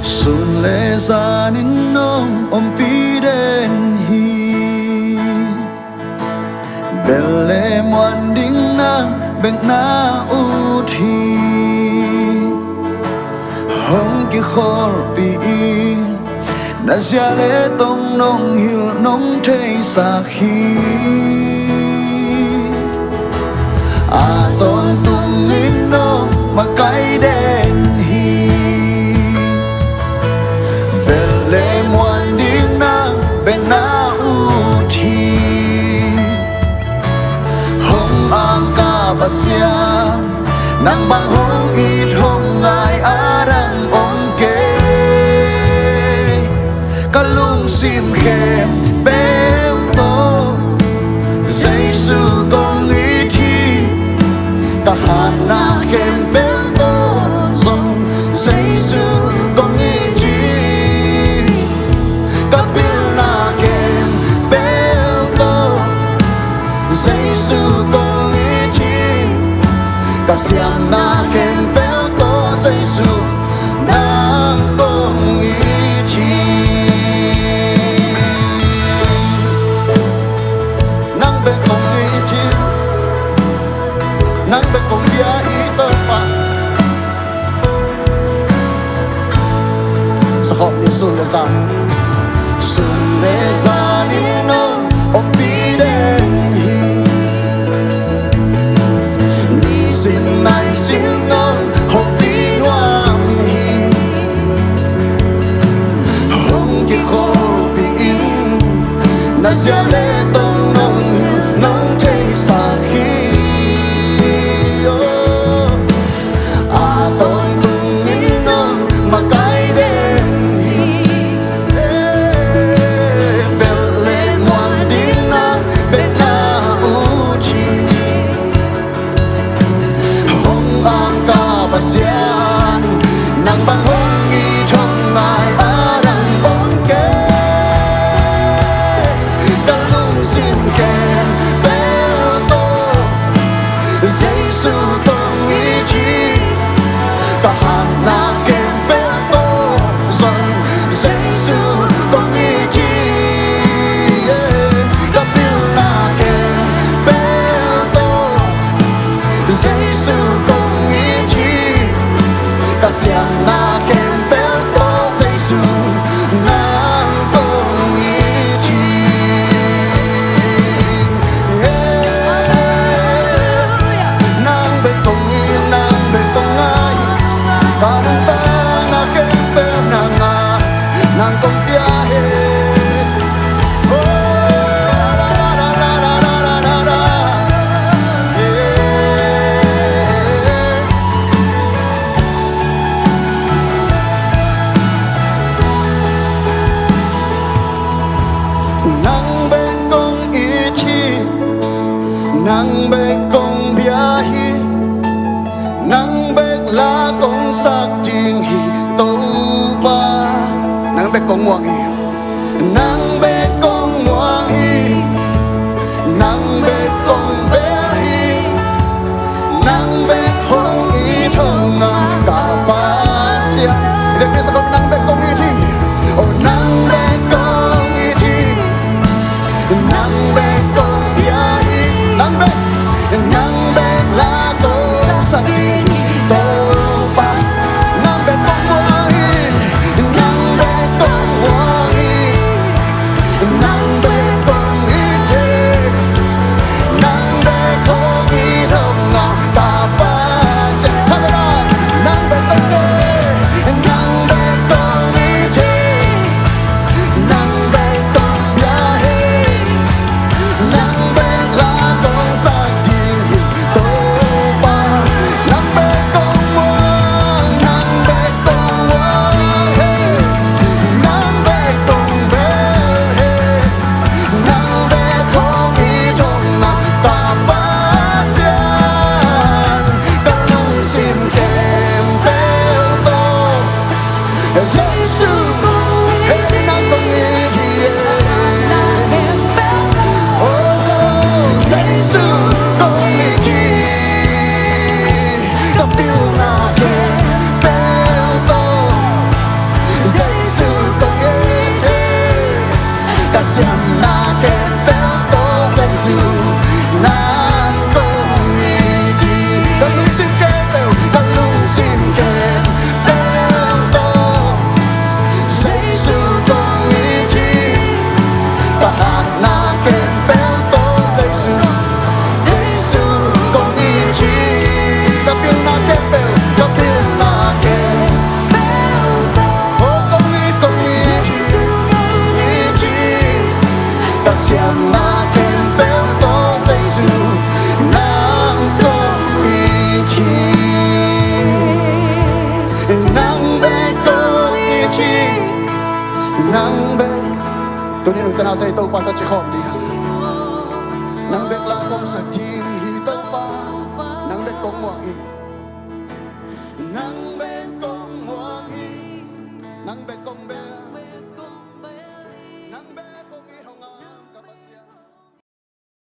sun le zanin nong om pi den hi belle moan ding na beng na u thi hong ki khol pi na zia le tong nong hil nong thei sa khi a ton tung in nong ma kai den hi belle moan ding na beng na u thi hong ang ka pasian nang bang hong it hong ngai arang ong ke kalung sim khem beo to Giêsu con ý thi ta han na khem beo to song Giêsu con ý thi ta bil na khem beo to Giêsu con ý thi ta siang na khem beo to Giêsu nang con ý thi nang be con ý thi nang be con bia ý tơ pa sa khop ni sun le za ni nong om pi den hi ni sin nai sin nong hop pi nuam hi hong ki kho pi in na zia le tong nong nong thei sa khi a ton tung in nong ma kai den hi belle moan ding nang ben na u chi hong ang ka pasian nang bang hong i thong ngai arang ong ke kalung sim khem beo to Giêsu con ý chi ta han na khem beo to son Giêsu con ý chi ta bil na khem beo to Giêsu con ý chi ta siang na khem beo to Giêsu nang con ý chi nang be con ý nang be con ai ta nang ta na khem beo nang nang con pia he la la la la la la la la la nang be con ý chi nang be con bia hi nang be la con sak jing hi to pa nang be con ngoang hi nang be con ngoang hi nang be con be hi nang be hong i thong na ka pa sia det är så kom nang be con i thi oh nang be con i thi nang be con bia hi nang be la con sak jing hi to pa nang be con ngoang hi nang be con ngoang hi nang be con i thi nang be hong i thong na ka pa sia nang be con ตัวนี้หนูจะเอาใจตัวปาตะจิคอมดีฮะนังเบกลากงสักทีฮีเต้าปานังเบกกงหวงฮีนังเบกกงหวงฮีนังเบกกงเบ